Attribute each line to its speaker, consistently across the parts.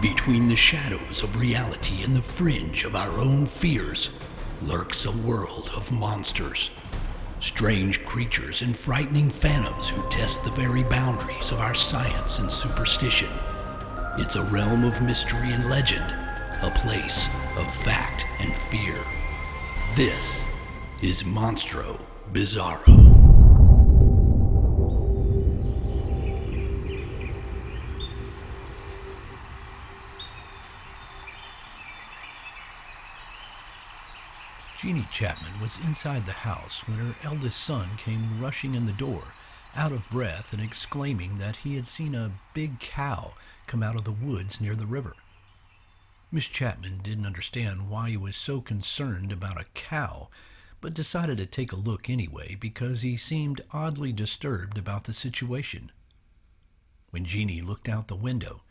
Speaker 1: Between the shadows of reality and the fringe of our own fears lurks a world of monsters. Strange creatures and frightening phantoms who test the very boundaries of our science and superstition. It's a realm of mystery and legend, a place of fact and fear. This is Monstro, Bizarro.
Speaker 2: Jeannie Chapman was inside the house when her eldest son came rushing in the door, out of breath and exclaiming that he had seen a big cow come out of the woods near the river. Miss Chapman didn't understand why he was so concerned about a cow, but decided to take a look anyway because he seemed oddly disturbed about the situation. When Jeannie looked out the window,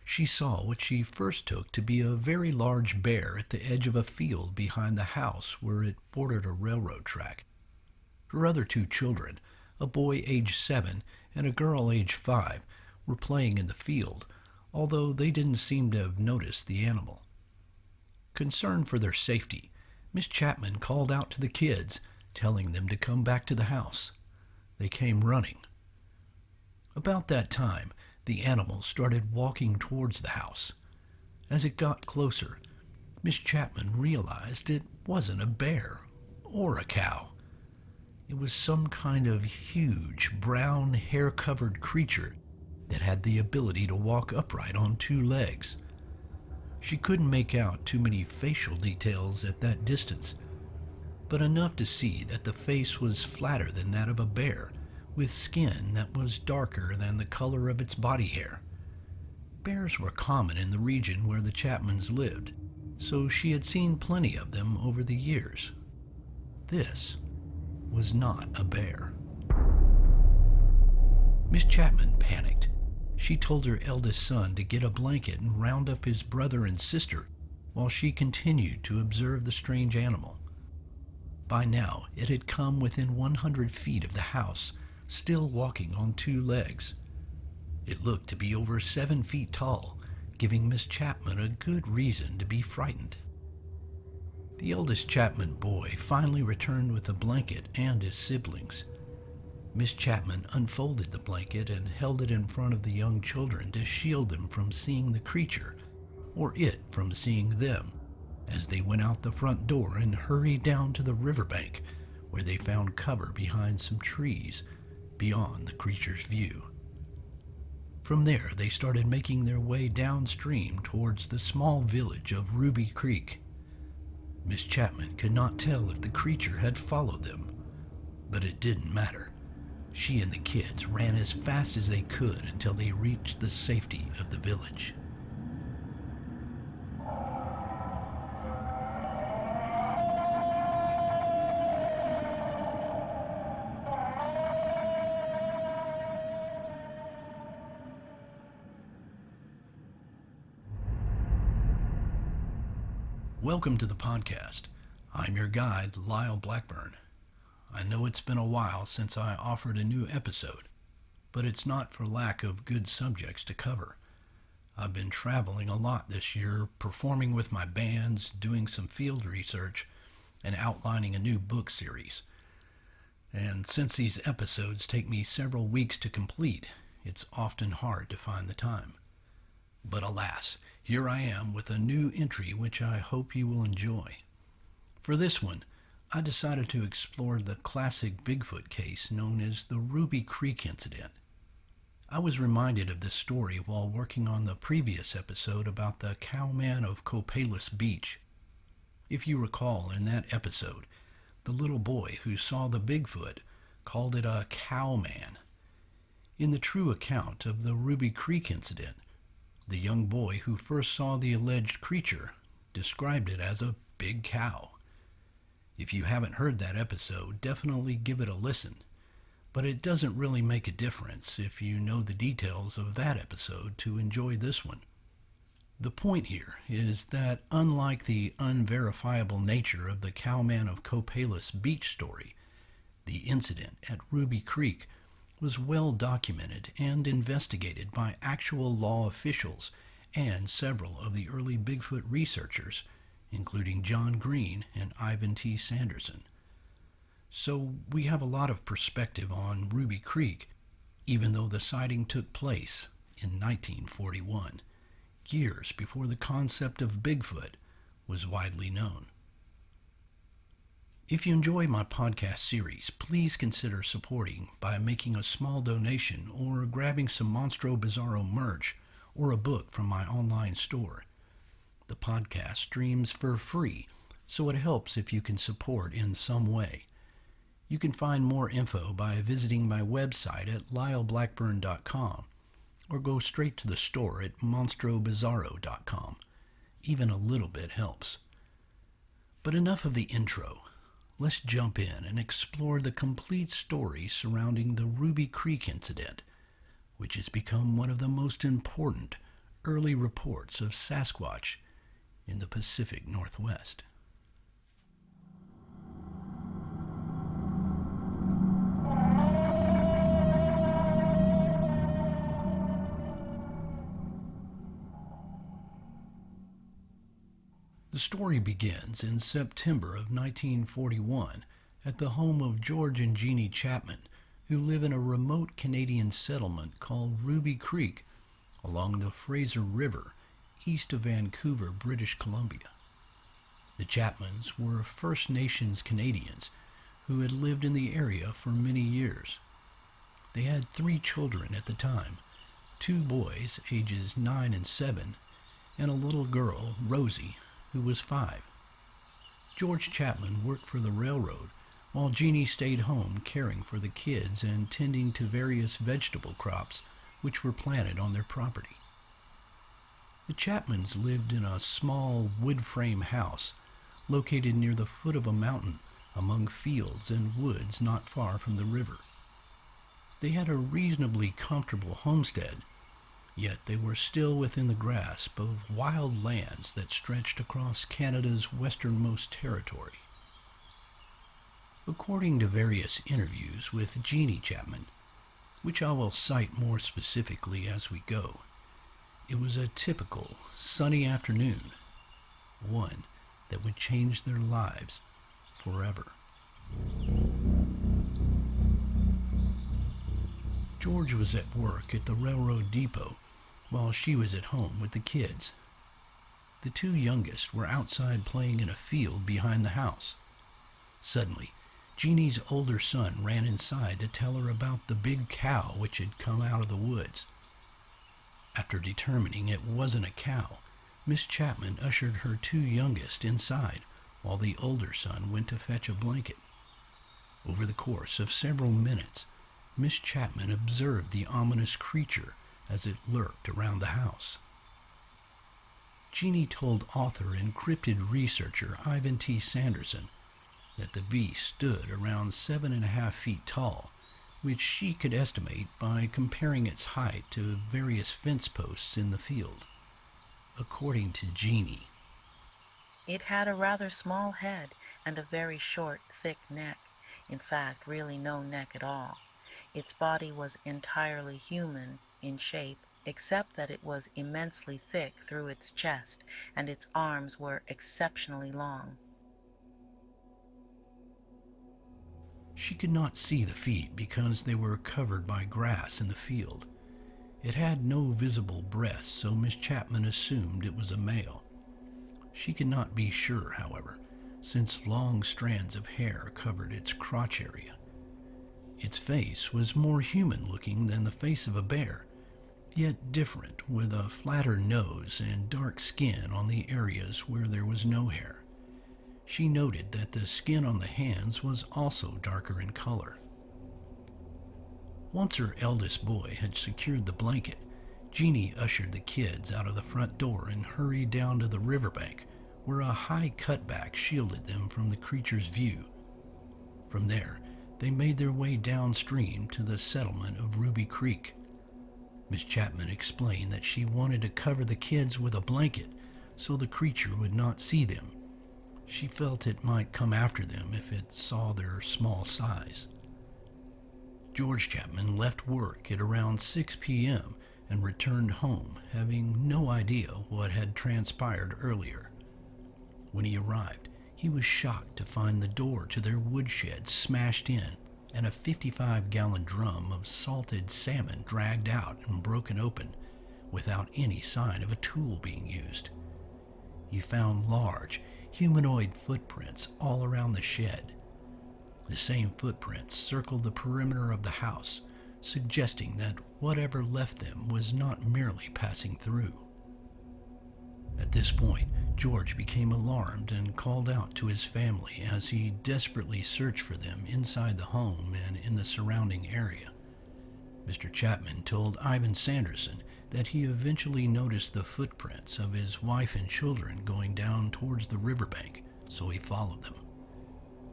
Speaker 2: she saw what she first took to be a very large bear at the edge of a field behind the house where it bordered a railroad track. Her other two children, a boy age 7 and a girl age 5, were playing in the field, although they didn't seem to have noticed the animal. Concerned for their safety, Miss Chapman called out to the kids, telling them to come back to the house. They came running. About that time, the animal started walking towards the house. As it got closer, Miss Chapman realized it wasn't a bear or a cow. It was some kind of huge, brown, hair-covered creature that had the ability to walk upright on two legs. She couldn't make out too many facial details at that distance, but enough to see that the face was flatter than that of a bear, with skin that was darker than the color of its body hair. Bears were common in the region where the Chapmans lived, so she had seen plenty of them over the years. This was not a bear. Miss Chapman panicked. She told her eldest son to get a blanket and round up his brother and sister while she continued to observe the strange animal. By now, it had come within 100 feet of the house, still walking on two legs. It looked to be over 7 feet tall, giving Miss Chapman a good reason to be frightened. The eldest Chapman boy finally returned with a blanket and his siblings. Miss Chapman unfolded the blanket and held it in front of the young children to shield them from seeing the creature, or it from seeing them, as they went out the front door and hurried down to the riverbank, where they found cover behind some trees beyond the creature's view. From there, they started making their way downstream towards the small village of Ruby Creek. Miss Chapman could not tell if the creature had followed them, but it didn't matter. She and the kids ran as fast as they could until they reached the safety of the village. Welcome to the podcast. I'm your guide, Lyle Blackburn. I know it's been a while since I offered a new episode, but it's not for lack of good subjects to cover. I've been traveling a lot this year, performing with my bands, doing some field research, and outlining a new book series. And since these episodes take me several weeks to complete, it's often hard to find the time. But alas, here I am with a new entry which I hope you will enjoy. For this one, I decided to explore the classic Bigfoot case known as the Ruby Creek incident. I was reminded of this story while working on the previous episode about the Cowman of Copalis Beach. If you recall, in that episode, the little boy who saw the Bigfoot called it a cowman. In the true account of the Ruby Creek incident, the young boy who first saw the alleged creature described it as a big cow. If you haven't heard that episode, definitely give it a listen. But it doesn't really make a difference if you know the details of that episode to enjoy this one. The point here is that unlike the unverifiable nature of the Cowman of Copalis Beach story, the incident at Ruby Creek was well documented and investigated by actual law officials and several of the early Bigfoot researchers, including John Green and Ivan T. Sanderson. So we have a lot of perspective on Ruby Creek, even though the sighting took place in 1941, years before the concept of Bigfoot was widely known. If you enjoy my podcast series, please consider supporting by making a small donation or grabbing some Monstro Bizarro merch or a book from my online store. The podcast streams for free, so it helps if you can support in some way. You can find more info by visiting my website at lyleblackburn.com or go straight to the store at monstrobizarro.com. Even a little bit helps. But enough of the intro. Let's jump in and explore the complete story surrounding the Ruby Creek incident, which has become one of the most important early reports of Sasquatch in the Pacific Northwest. The story begins in September of 1941 at the home of George and Jeannie Chapman, who live in a remote Canadian settlement called Ruby Creek along the Fraser River east of Vancouver, British Columbia. The Chapmans were First Nations Canadians who had lived in the area for many years. They had 3 children at the time, 2 boys ages 9 and 7, and a little girl, Rosie, who was 5. George Chapman worked for the railroad, while Jeannie stayed home caring for the kids and tending to various vegetable crops which were planted on their property. The Chapmans lived in a small wood frame house located near the foot of a mountain among fields and woods not far from the river. They had a reasonably comfortable homestead, yet they were still within the grasp of wild lands that stretched across Canada's westernmost territory. According to various interviews with Jeannie Chapman, which I will cite more specifically as we go, it was a typical sunny afternoon, one that would change their lives forever. George was at work at the railroad depot while she was at home with the kids. The 2 youngest were outside playing in a field behind the house. Suddenly, Jeannie's older son ran inside to tell her about the big cow which had come out of the woods. After determining it wasn't a cow, Miss Chapman ushered her 2 youngest inside while the older son went to fetch a blanket. Over the course of several minutes, Miss Chapman observed the ominous creature as it lurked around the house. Jeannie told author and cryptid researcher Ivan T. Sanderson that the beast stood around 7.5 feet tall, which she could estimate by comparing its height to various fence posts in the field. According to Jeannie,
Speaker 3: it had a rather small head and a very short, thick neck. In fact, really no neck at all. Its body was entirely human in shape, except that it was immensely thick through its chest, and its arms were exceptionally long.
Speaker 2: she could not see the feet because they were covered by grass in the field. It had no visible breasts, so Miss Chapman assumed it was a male. She could not be sure, however, since long strands of hair covered its crotch area. Its face was more human-looking than the face of a bear, yet different, with a flatter nose and dark skin on the areas where there was no hair. She noted that the skin on the hands was also darker in color. Once her eldest boy had secured the blanket, Jeannie ushered the kids out of the front door and hurried down to the riverbank, where a high cutback shielded them from the creature's view. From there, they made their way downstream to the settlement of Ruby Creek. Miss Chapman explained that she wanted to cover the kids with a blanket so the creature would not see them. She felt it might come after them if it saw their small size. George Chapman left work at around 6 p.m. and returned home, having no idea what had transpired earlier. When he arrived, he was shocked to find the door to their woodshed smashed in and a 55-gallon drum of salted salmon dragged out and broken open without any sign of a tool being used. He found large, humanoid footprints all around the shed. The same footprints circled the perimeter of the house, suggesting that whatever left them was not merely passing through. At this point, George became alarmed and called out to his family as he desperately searched for them inside the home and in the surrounding area. Mr. Chapman told Ivan Sanderson that he eventually noticed the footprints of his wife and children going down towards the riverbank, so he followed them.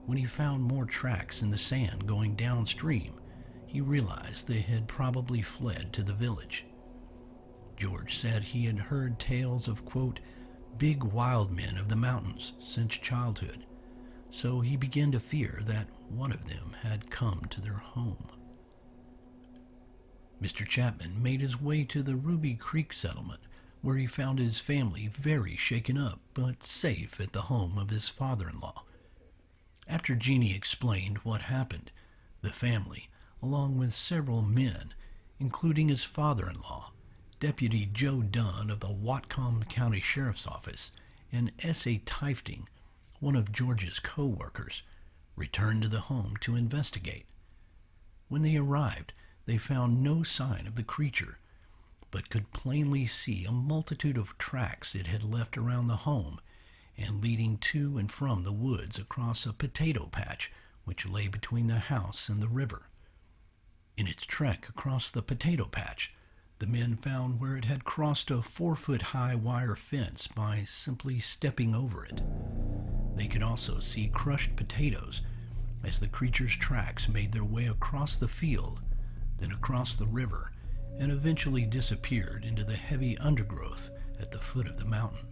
Speaker 2: When he found more tracks in the sand going downstream, he realized they had probably fled to the village. George said he had heard tales of, quote, big wild men of the mountains since childhood, so he began to fear that one of them had come to their home. Mr. Chapman made his way to the Ruby Creek settlement, where he found his family very shaken up but safe at the home of his father-in-law. After Jeannie explained what happened, the family, along with several men, including his father-in-law, Deputy Joe Dunn of the Whatcom County Sheriff's Office, and S.A. Tifting, one of George's co-workers, returned to the home to investigate. When they arrived, they found no sign of the creature, but could plainly see a multitude of tracks it had left around the home and leading to and from the woods across a potato patch which lay between the house and the river. In its trek across the potato patch, the men found where it had crossed a 4-foot-high wire fence by simply stepping over it. They could also see crushed potatoes as the creature's tracks made their way across the field, then across the river, and eventually disappeared into the heavy undergrowth at the foot of the mountain.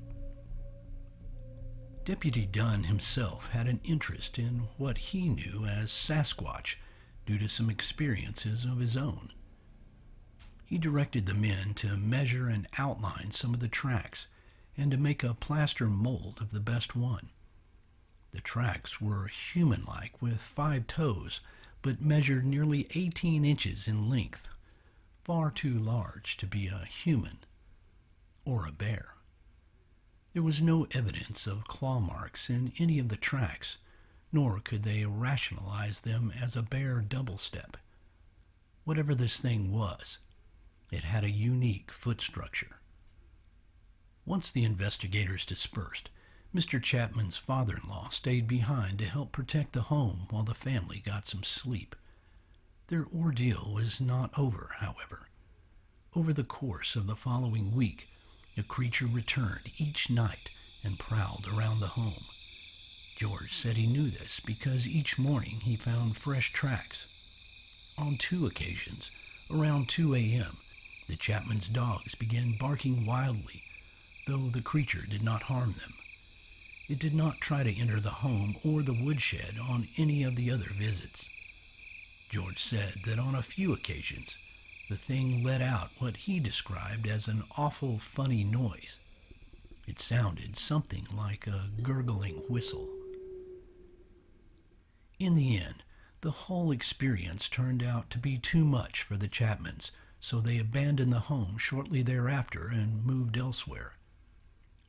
Speaker 2: Deputy Dunn himself had an interest in what he knew as Sasquatch due to some experiences of his own. He directed the men to measure and outline some of the tracks and to make a plaster mold of the best one. The tracks were human-like with 5 toes, but measured nearly 18 inches in length, far too large to be a human or a bear. There was no evidence of claw marks in any of the tracks, nor could they rationalize them as a bear double step. Whatever this thing was, it had a unique foot structure. Once the investigators dispersed, Mr. Chapman's father-in-law stayed behind to help protect the home while the family got some sleep. Their ordeal was not over, however. Over the course of the following week, the creature returned each night and prowled around the home. George said he knew this because each morning he found fresh tracks. On 2 occasions, around 2 a.m., the Chapman's dogs began barking wildly, though the creature did not harm them. It did not try to enter the home or the woodshed on any of the other visits. George said that on a few occasions, the thing let out what he described as an awful funny noise. It sounded something like a gurgling whistle. In the end, the whole experience turned out to be too much for the Chapmans, so they abandoned the home shortly thereafter and moved elsewhere.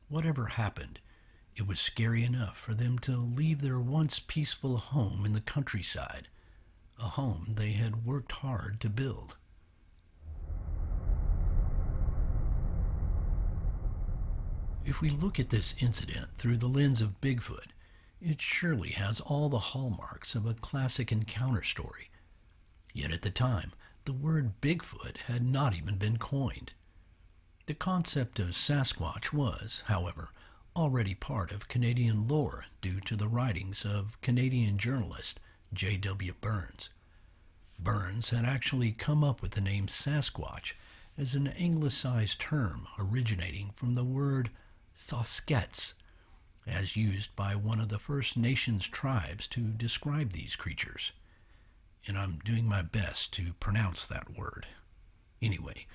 Speaker 2: Whatever happened, it was scary enough for them to leave their once peaceful home in the countryside, a home they had worked hard to build. If we look at this incident through the lens of Bigfoot, it surely has all the hallmarks of a classic encounter story. Yet at the time, the word Bigfoot had not even been coined. The concept of Sasquatch was, however, already part of Canadian lore due to the writings of Canadian journalist J.W. Burns. Burns had actually come up with the name Sasquatch as an anglicized term originating from the word Sasquatch, as used by one of the First Nations tribes to describe these creatures. And I'm doing my best to pronounce that word. Anyway,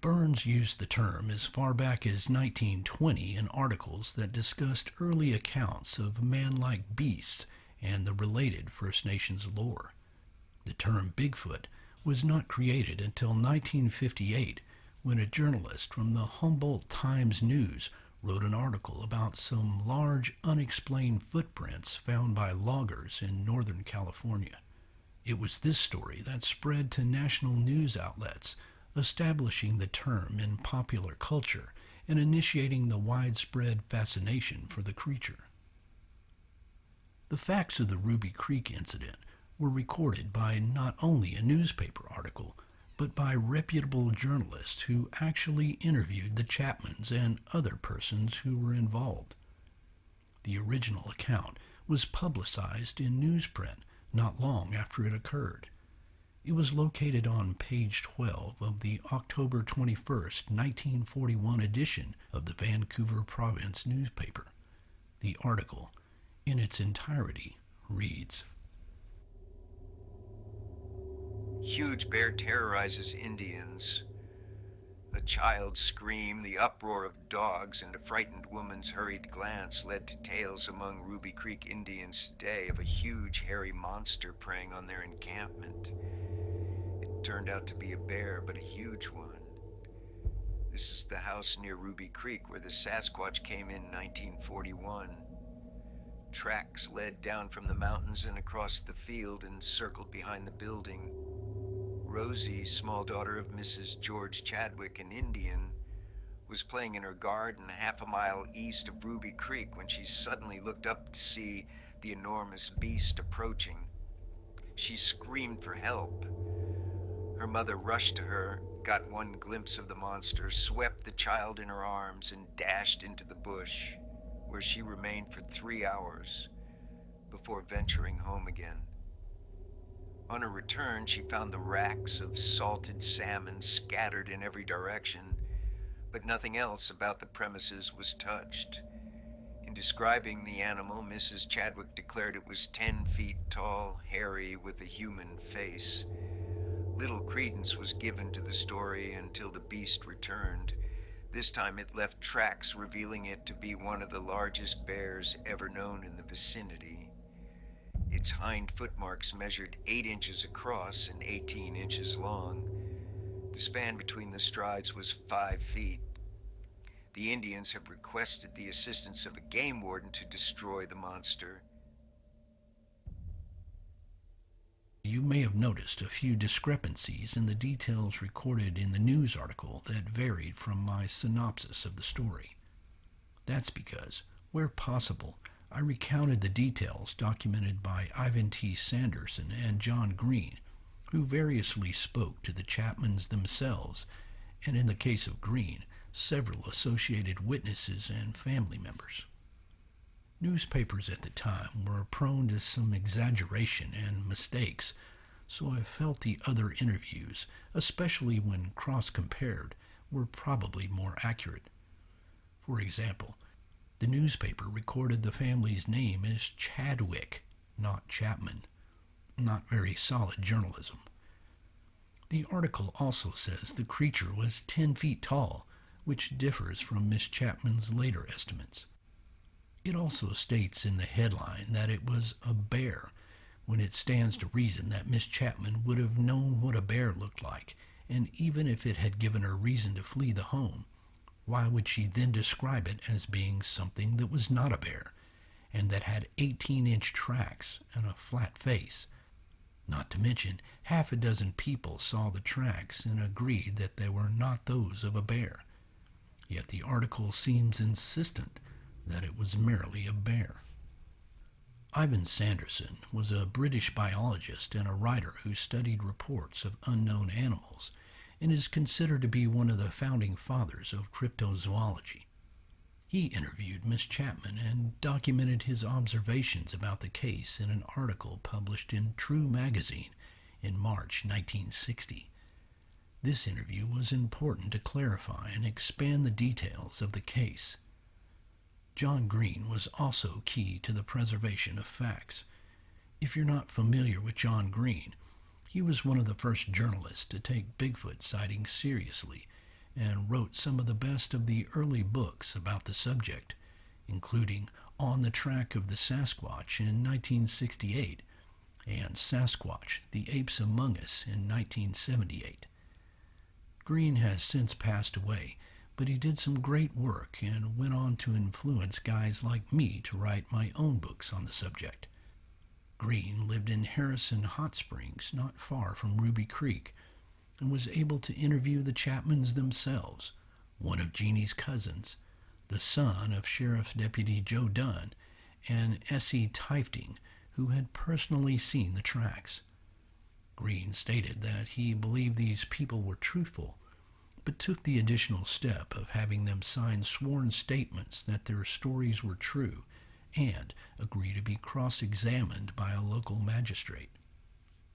Speaker 2: Burns used the term as far back as 1920 in articles that discussed early accounts of man-like beasts and the related First Nations lore. The term Bigfoot was not created until 1958 when a journalist from the Humboldt Times-News wrote an article about some large unexplained footprints found by loggers in Northern California. It was this story that spread to national news outlets, establishing the term in popular culture and initiating the widespread fascination for the creature. The facts of the Ruby Creek incident were recorded by not only a newspaper article, but by reputable journalists who actually interviewed the Chapmans and other persons who were involved. The original account was publicized in newsprint not long after it occurred. It was located on page 12 of the October 21st, 1941 edition of the Vancouver Province newspaper. The article, in its entirety, reads,
Speaker 4: Huge bear terrorizes Indians. A child's scream, the uproar of dogs, and a frightened woman's hurried glance led to tales among Ruby Creek Indians today of a huge hairy monster preying on their encampment. It turned out to be a bear, but a huge one. This is the house near Ruby Creek where the Sasquatch came in 1941. Tracks led down from the mountains and across the field and circled behind the building. Rosie, small daughter of Mrs. George Chadwick, an Indian, was playing in her garden half a mile east of Ruby Creek when she suddenly looked up to see the enormous beast approaching. She screamed for help. Her mother rushed to her, got one glimpse of the monster, swept the child in her arms, and dashed into the bush, where she remained for 3 hours before venturing home again. On her return, she found the racks of salted salmon scattered in every direction, but nothing else about the premises was touched. In describing the animal, Mrs. Chadwick declared it was 10 feet tall, hairy, with a human face. Little credence was given to the story until the beast returned. This time it left tracks revealing it to be one of the largest bears ever known in the vicinity. Its hind footmarks measured 8 inches across and 18 inches long. The span between the strides was 5 feet. The Indians have requested the assistance of a game warden to destroy the monster.
Speaker 2: You may have noticed a few discrepancies in the details recorded in the news article that varied from my synopsis of the story. That's because, where possible, I recounted the details documented by Ivan T. Sanderson and John Green, who variously spoke to the Chapmans themselves, and in the case of Green, several associated witnesses and family members. Newspapers at the time were prone to some exaggeration and mistakes, so I felt the other interviews, especially when cross-compared, were probably more accurate. For example, the newspaper recorded the family's name as Chadwick, not Chapman. Not very solid journalism. The article also says the creature was 10 feet tall, which differs from Miss Chapman's later estimates. It also states in the headline that it was a bear, when it stands to reason that Miss Chapman would have known what a bear looked like, and even if it had given her reason to flee the home, why would she then describe it as being something that was not a bear, and that had 18-inch tracks and a flat face? Not to mention, half a dozen people saw the tracks and agreed that they were not those of a bear. Yet the article seems insistent that it was merely a bear. Ivan Sanderson was a British biologist and a writer who studied reports of unknown animals and is considered to be one of the founding fathers of cryptozoology. He interviewed Miss Chapman and documented his observations about the case in an article published in True magazine in March 1960. This interview was important to clarify and expand the details of the case. John Green was also key to the preservation of facts. If you're not familiar with John Green, he was one of the first journalists to take Bigfoot sightings seriously and wrote some of the best of the early books about the subject, including On the Track of the Sasquatch in 1968 and Sasquatch, The Apes Among Us in 1978. Green has since passed away, but he did some great work and went on to influence guys like me to write my own books on the subject. Green lived in Harrison Hot Springs, not far from Ruby Creek, and was able to interview the Chapmans themselves, one of Jeannie's cousins, the son of Sheriff Deputy Joe Dunn, and S.E. Tifting, who had personally seen the tracks. Green stated that he believed these people were truthful, but took the additional step of having them sign sworn statements that their stories were true and agree to be cross-examined by a local magistrate.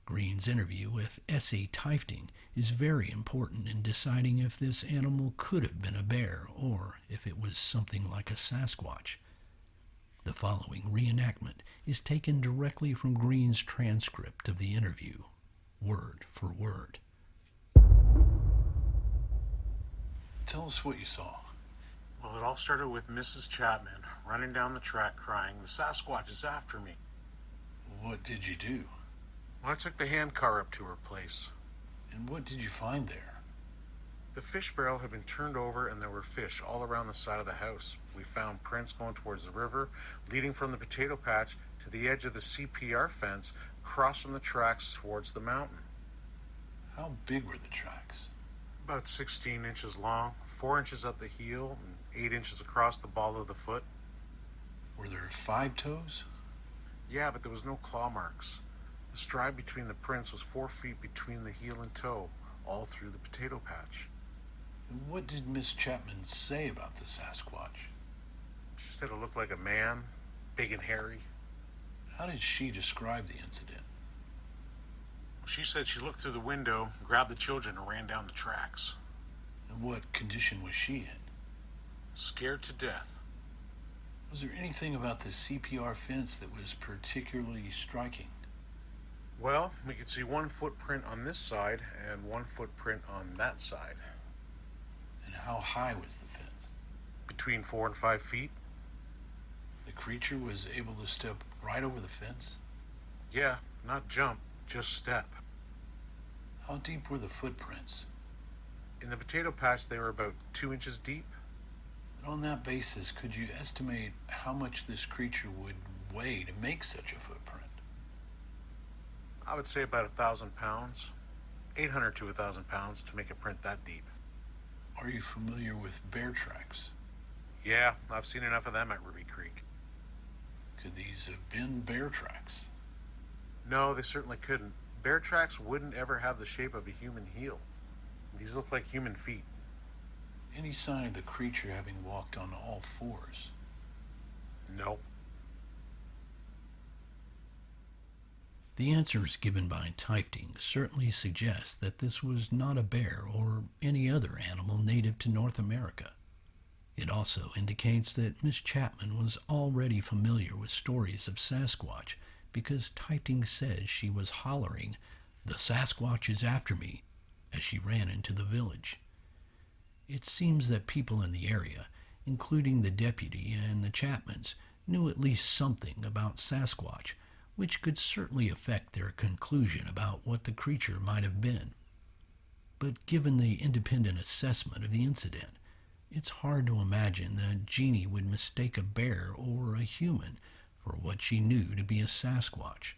Speaker 2: Green's interview with S.E. Tifting is very important in deciding if this animal could have been a bear or if it was something like a Sasquatch. The following reenactment is taken directly from Green's transcript of the interview, word for word.
Speaker 5: Tell us what you saw.
Speaker 6: Well, it all started with Mrs. Chapman running down the track crying, "The Sasquatch is after me."
Speaker 5: What did you do?
Speaker 6: Well, I took the hand car up to her place.
Speaker 5: And what did you find there?
Speaker 6: The fish barrel had been turned over and there were fish all around the side of the house. We found prints going towards the river, leading from the potato patch to the edge of the CPR fence, across from the tracks towards the mountain.
Speaker 5: How big were the tracks?
Speaker 6: About 16 inches long, 4 inches at the heel, and 8 inches across the ball of the foot.
Speaker 5: Were there 5 toes?
Speaker 6: Yeah, but there was no claw marks. The stride between the prints was 4 feet between the heel and toe, all through the potato patch.
Speaker 5: And what did Miss Chapman say about the Sasquatch?
Speaker 6: She said it looked like a man, big and hairy.
Speaker 5: How did she describe the incident?
Speaker 6: She said she looked through the window, grabbed the children, and ran down the tracks.
Speaker 5: And what condition was she in?
Speaker 6: Scared to death.
Speaker 5: Was there anything about the CPR fence that was particularly striking?
Speaker 6: Well, we could see 1 footprint on this side and 1 footprint on that side.
Speaker 5: And how high was the fence?
Speaker 6: Between 4 and 5 feet.
Speaker 5: The creature was able to step right over the fence?
Speaker 6: Yeah, not jump, just step.
Speaker 5: How deep were the footprints?
Speaker 6: In the potato patch, they were about 2 inches deep.
Speaker 5: And on that basis, could you estimate how much this creature would weigh to make such a footprint?
Speaker 6: I would say about 1,000 pounds. 800 to 1,000 pounds to make a print that deep.
Speaker 5: Are you familiar with bear tracks?
Speaker 6: Yeah, I've seen enough of them at Ruby Creek.
Speaker 5: Could these have been bear tracks?
Speaker 6: No, they certainly couldn't. Bear tracks wouldn't ever have the shape of a human heel. These look like human feet.
Speaker 5: Any sign of the creature having walked on all fours?
Speaker 6: Nope.
Speaker 2: The answers given by Tifting certainly suggest that this was not a bear or any other animal native to North America. It also indicates that Miss Chapman was already familiar with stories of Sasquatch because Tifting says she was hollering, "The Sasquatch is after me," as she ran into the village. It seems that people in the area, including the deputy and the Chapmans, knew at least something about Sasquatch, which could certainly affect their conclusion about what the creature might have been. But given the independent assessment of the incident, it's hard to imagine that Jeannie would mistake a bear or a human for what she knew to be a Sasquatch.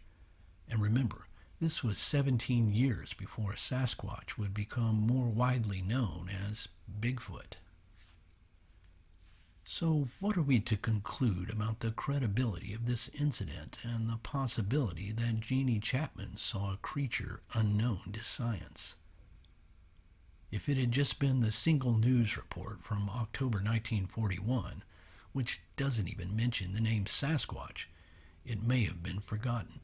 Speaker 2: And remember, this was 17 years before Sasquatch would become more widely known as Bigfoot. So what are we to conclude about the credibility of this incident and the possibility that Jeannie Chapman saw a creature unknown to science? If it had just been the single news report from October 1941, which doesn't even mention the name Sasquatch, it may have been forgotten.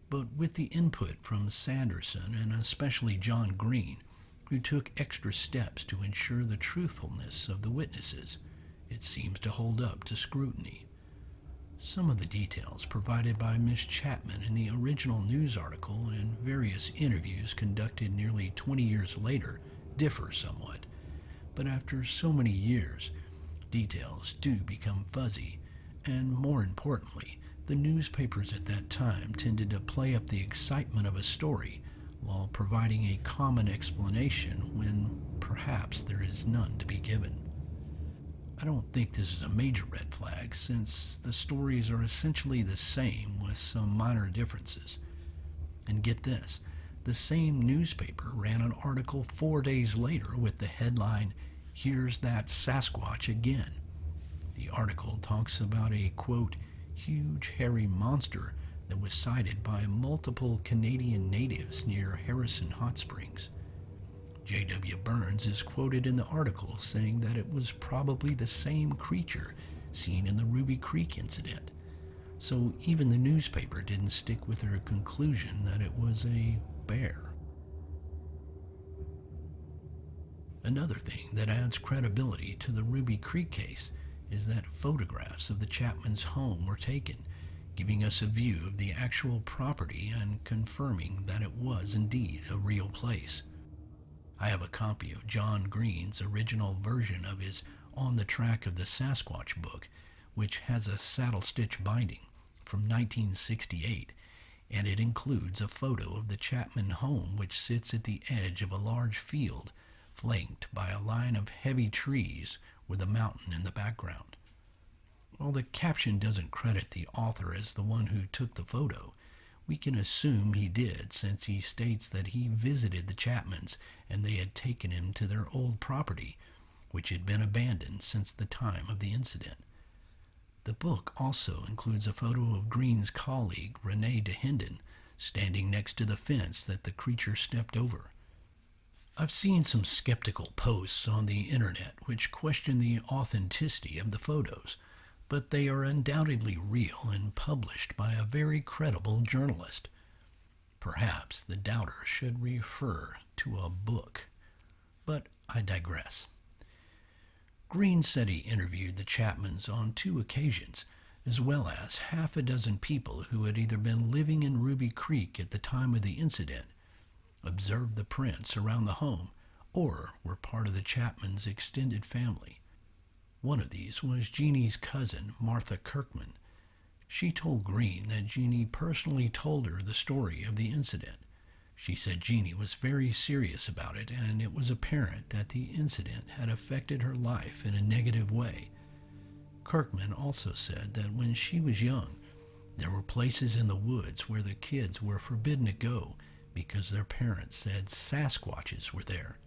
Speaker 2: But with the input from Sanderson and especially John Green, who took extra steps to ensure the truthfulness of the witnesses, it seems to hold up to scrutiny. Some of the details provided by Miss Chapman in the original news article and various interviews conducted nearly 20 years later differ somewhat, but after so many years, details do become fuzzy, and more importantly, the newspapers at that time tended to play up the excitement of a story while providing a common explanation when perhaps there is none to be given. I don't think this is a major red flag since the stories are essentially the same with some minor differences. And get this, the same newspaper ran an article 4 days later with the headline, "Here's That Sasquatch Again." The article talks about a, quote, huge hairy monster that was sighted by multiple Canadian natives near Harrison Hot Springs. J.W. Burns is quoted in the article saying that it was probably the same creature seen in the Ruby Creek incident. So even the newspaper didn't stick with their conclusion that it was a bear. Another thing that adds credibility to the Ruby Creek case is that photographs of the Chapmans' home were taken, giving us a view of the actual property and confirming that it was indeed a real place. I have a copy of John Green's original version of his On the Track of the Sasquatch book, which has a saddle-stitch binding from 1968, and it includes a photo of the Chapman home, which sits at the edge of a large field flanked by a line of heavy trees with a mountain in the background. While the caption doesn't credit the author as the one who took the photo, we can assume he did, since he states that he visited the Chapmans and they had taken him to their old property, which had been abandoned since the time of the incident. The book also includes a photo of Green's colleague, Renee DeHinden, standing next to the fence that the creature stepped over. I've seen some skeptical posts on the internet which question the authenticity of the photos, but they are undoubtedly real and published by a very credible journalist. Perhaps the doubter should refer to a book. But I digress. Green said he interviewed the Chapmans on 2 occasions, as well as half a dozen people who had either been living in Ruby Creek at the time of the incident, observed the prints around the home, or were part of the Chapmans' extended family. One of these was Jeannie's cousin, Martha Kirkman. She told Green that Jeannie personally told her the story of the incident. She said Jeannie was very serious about it, and it was apparent that the incident had affected her life in a negative way. Kirkman also said that when she was young, there were places in the woods where the kids were forbidden to go because their parents said Sasquatches were there.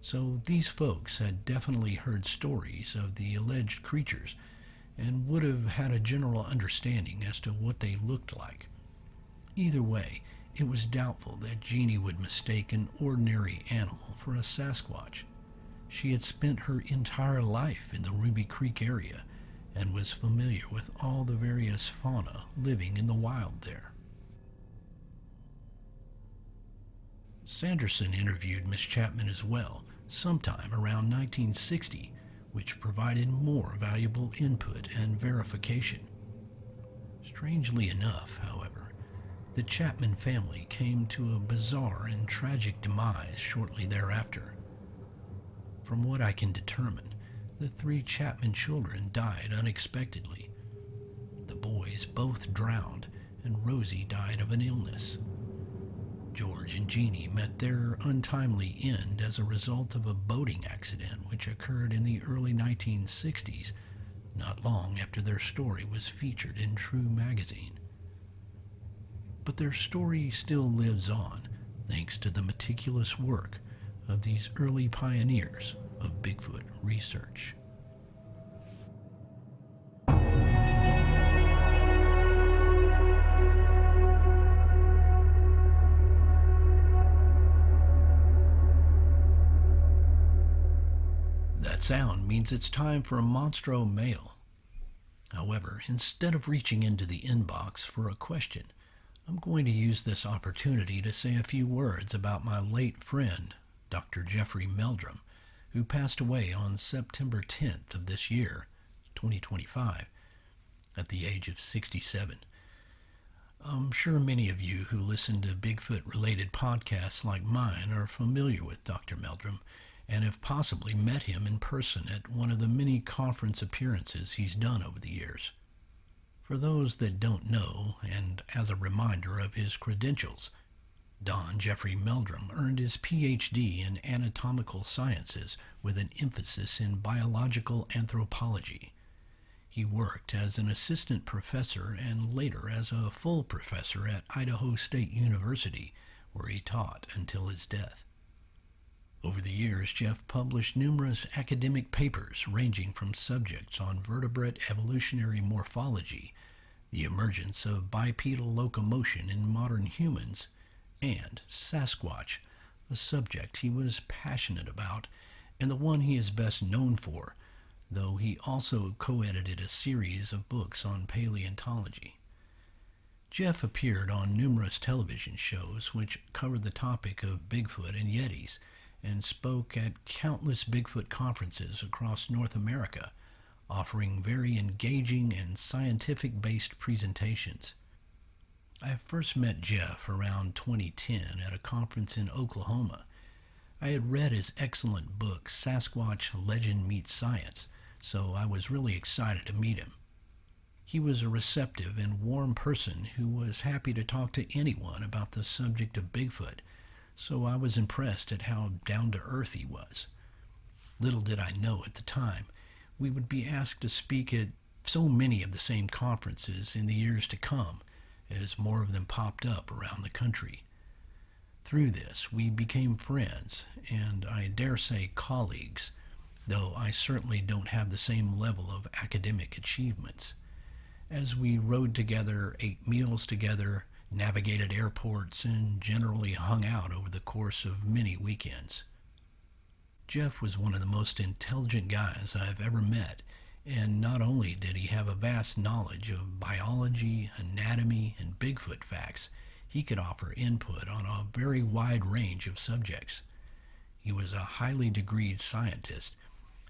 Speaker 2: So these folks had definitely heard stories of the alleged creatures and would have had a general understanding as to what they looked like. Either way, it was doubtful that Jeannie would mistake an ordinary animal for a Sasquatch. She had spent her entire life in the Ruby Creek area and was familiar with all the various fauna living in the wild there. Sanderson interviewed Miss Chapman as well, sometime around 1960, which provided more valuable input and verification. Strangely enough, however, the Chapman family came to a bizarre and tragic demise shortly thereafter. From what I can determine, the 3 Chapman children died unexpectedly. The boys both drowned, and Rosie died of an illness. George and Jeannie met their untimely end as a result of a boating accident which occurred in the early 1960s, not long after their story was featured in True magazine. But their story still lives on, thanks to the meticulous work of these early pioneers of Bigfoot research. That sound means it's time for a Monstro mail. However, instead of reaching into the inbox for a question, I'm going to use this opportunity to say a few words about my late friend, Dr. Jeffrey Meldrum, who passed away on September 10th of this year, 2025, at the age of 67. I'm sure many of you who listen to Bigfoot-related podcasts like mine are familiar with Dr. Meldrum, and have possibly met him in person at one of the many conference appearances he's done over the years. For those that don't know, and as a reminder of his credentials, Don Jeffrey Meldrum earned his Ph.D. in anatomical sciences with an emphasis in biological anthropology. He worked as an assistant professor and later as a full professor at Idaho State University, where he taught until his death. Over the years, Jeff published numerous academic papers ranging from subjects on vertebrate evolutionary morphology, the emergence of bipedal locomotion in modern humans, and Sasquatch, a subject he was passionate about and the one he is best known for, though he also co-edited a series of books on paleontology. Jeff appeared on numerous television shows which covered the topic of Bigfoot and Yetis, and spoke at countless Bigfoot conferences across North America, offering very engaging and scientific-based presentations. I first met Jeff around 2010 at a conference in Oklahoma. I had read his excellent book, Sasquatch Legend Meets Science, so I was really excited to meet him. He was a receptive and warm person who was happy to talk to anyone about the subject of Bigfoot, so I was impressed at how down-to-earth he was. Little did I know at the time, we would be asked to speak at so many of the same conferences in the years to come, as more of them popped up around the country. Through this, we became friends, and I dare say colleagues, though I certainly don't have the same level of academic achievements. As we rode together, ate meals together, navigated airports, and generally hung out over the course of many weekends. Jeff was one of the most intelligent guys I've ever met, and not only did he have a vast knowledge of biology, anatomy, and Bigfoot facts, he could offer input on a very wide range of subjects. He was a highly degreed scientist,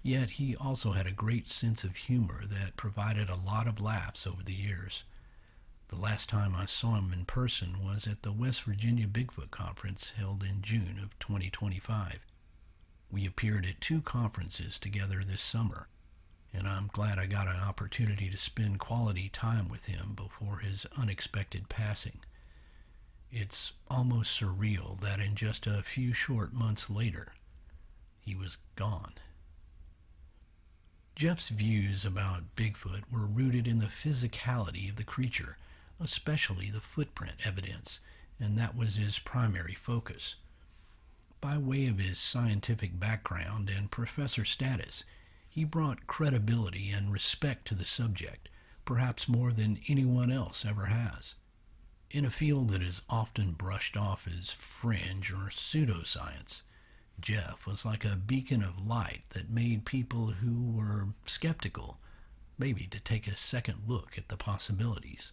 Speaker 2: yet he also had a great sense of humor that provided a lot of laughs over the years. The last time I saw him in person was at the West Virginia Bigfoot Conference held in June of 2025. We appeared at 2 conferences together this summer, and I'm glad I got an opportunity to spend quality time with him before his unexpected passing. It's almost surreal that in just a few short months later, he was gone. Jeff's views about Bigfoot were rooted in the physicality of the creature, especially the footprint evidence, and that was his primary focus. By way of his scientific background and professor status, he brought credibility and respect to the subject, perhaps more than anyone else ever has. In a field that is often brushed off as fringe or pseudoscience, Jeff was like a beacon of light that made people who were skeptical maybe to take a second look at the possibilities.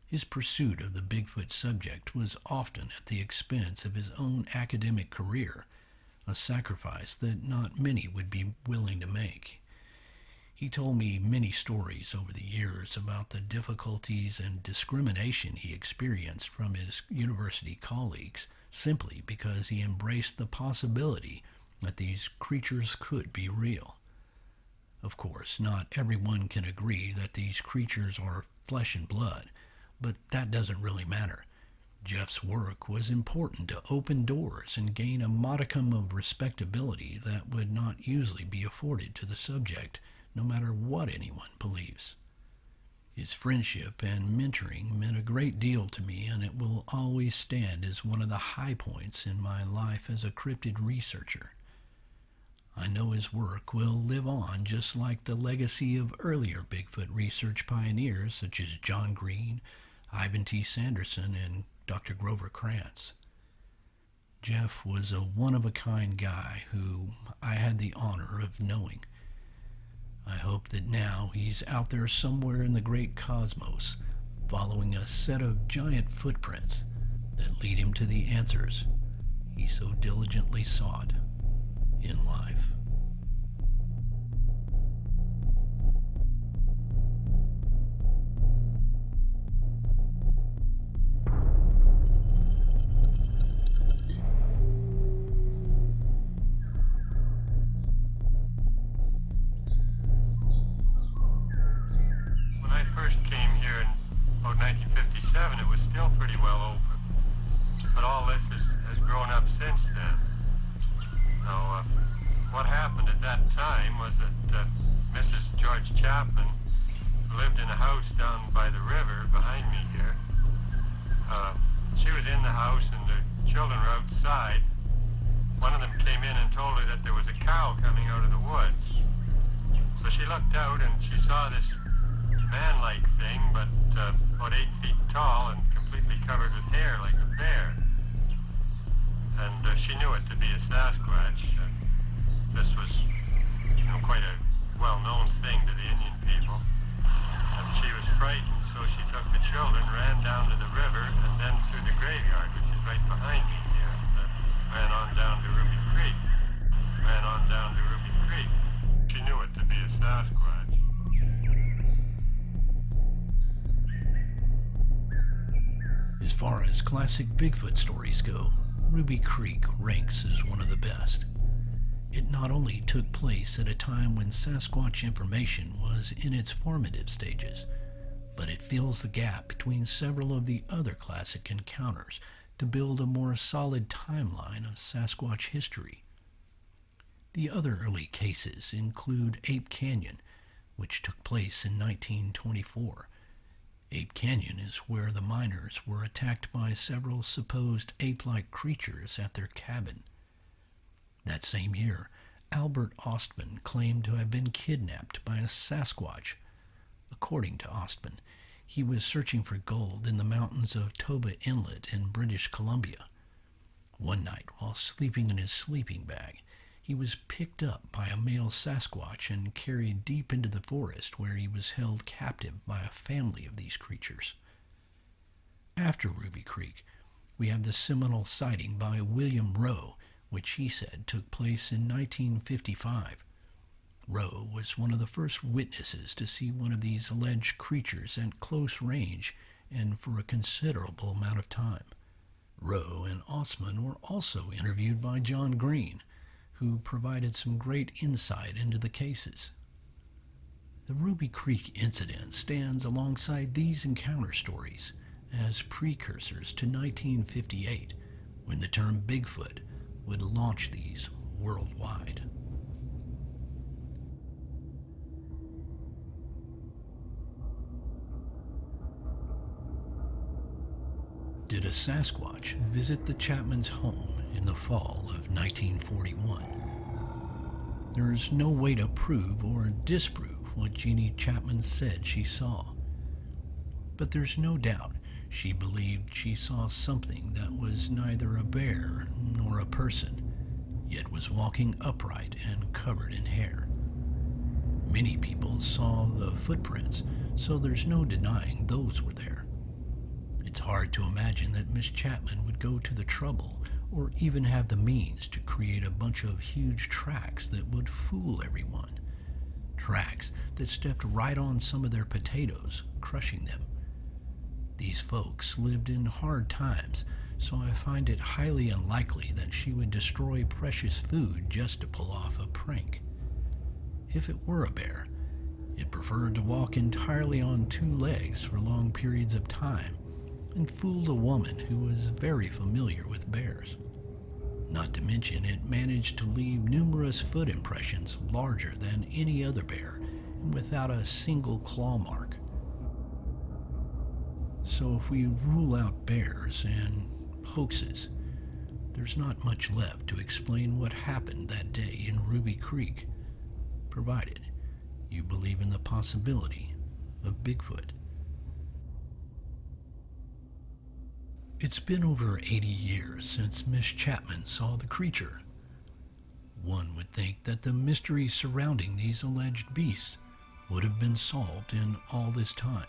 Speaker 2: His pursuit of the Bigfoot subject was often at the expense of his own academic career, a sacrifice that not many would be willing to make. He told me many stories over the years about the difficulties and discrimination he experienced from his university colleagues simply because he embraced the possibility that these creatures could be real. Of course, not everyone can agree that these creatures are flesh and blood, but that doesn't really matter. Jeff's work was important to open doors and gain a modicum of respectability that would not usually be afforded to the subject, no matter what anyone believes. His friendship and mentoring meant a great deal to me, and it will always stand as one of the high points in my life as a cryptid researcher. I know his work will live on just like the legacy of earlier Bigfoot research pioneers such as John Green, Ivan T. Sanderson, and Dr. Grover Krantz. Jeff was a one-of-a-kind guy who I had the honor of knowing. I hope that now he's out there somewhere in the great cosmos, following a set of giant footprints that lead him to the answers he so diligently sought in life.
Speaker 7: this has grown up since then. So what happened at that time was that Mrs. George Chapman lived in a house down by the river behind me here. She was in the house and the children were outside. One of them came in and told her that there was a cow coming out of the woods. So she looked out and she saw this man-like thing, but about 8 feet tall and completely covered with hair like a bear. And she knew it to be a Sasquatch. This was, quite a well-known thing to the Indian people. And she was frightened, so she took the children, ran down to the river, and then through the graveyard, which is right behind me here. Ran on down to Ruby Creek. She knew it to be a Sasquatch.
Speaker 2: As far as classic Bigfoot stories go, Ruby Creek ranks as one of the best. It not only took place at a time when Sasquatch information was in its formative stages, but it fills the gap between several of the other classic encounters to build a more solid timeline of Sasquatch history. The other early cases include Ape Canyon, which took place in 1924. Ape Canyon is where the miners were attacked by several supposed ape-like creatures at their cabin. That same year, Albert Ostman claimed to have been kidnapped by a Sasquatch. According to Ostman, he was searching for gold in the mountains of Toba Inlet in British Columbia. One night, while sleeping in his sleeping bag, he was picked up by a male Sasquatch and carried deep into the forest where he was held captive by a family of these creatures. After Ruby Creek, we have the seminal sighting by William Rowe, which he said took place in 1955. Rowe was one of the first witnesses to see one of these alleged creatures at close range and for a considerable amount of time. Rowe and Ostman were also interviewed by John Green, who provided some great insight into the cases. The Ruby Creek incident stands alongside these encounter stories as precursors to 1958, when the term Bigfoot would launch these worldwide. Did a Sasquatch visit the Chapmans' home in the fall of 1941? There is no way to prove or disprove what Jeannie Chapman said she saw. But there's no doubt she believed she saw something that was neither a bear nor a person, yet was walking upright and covered in hair. Many people saw the footprints, so there's no denying those were there. It's hard to imagine that Miss Chapman would go to the trouble or even have the means to create a bunch of huge tracks that would fool everyone. Tracks that stepped right on some of their potatoes, crushing them. These folks lived in hard times, so I find it highly unlikely that she would destroy precious food just to pull off a prank. If it were a bear, it preferred to walk entirely on 2 legs for long periods of time and fooled a woman who was very familiar with bears. Not to mention, it managed to leave numerous foot impressions larger than any other bear and without a single claw mark. So if we rule out bears and hoaxes, there's not much left to explain what happened that day in Ruby Creek, provided you believe in the possibility of Bigfoot. It's been over 80 years since Miss Chapman saw the creature. One would think that the mystery surrounding these alleged beasts would have been solved in all this time.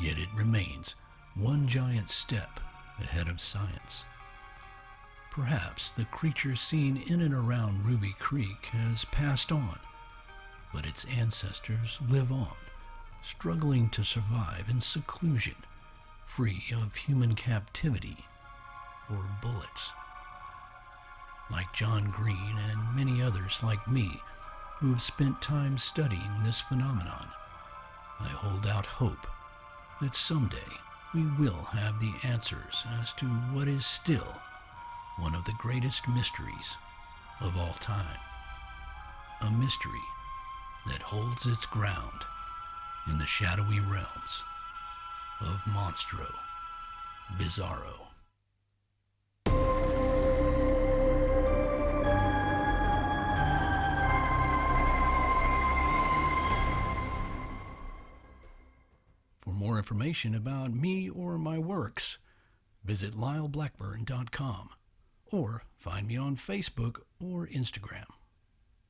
Speaker 2: Yet it remains one giant step ahead of science. Perhaps the creature seen in and around Ruby Creek has passed on, but its ancestors live on, struggling to survive in seclusion, free of human captivity or bullets. Like John Green and many others like me who have spent time studying this phenomenon, I hold out hope that someday we will have the answers as to what is still one of the greatest mysteries of all time. A mystery that holds its ground in the shadowy realms of Monstro, Bizarro. For more information about me or my works, visit lyleblackburn.com or find me on Facebook or Instagram.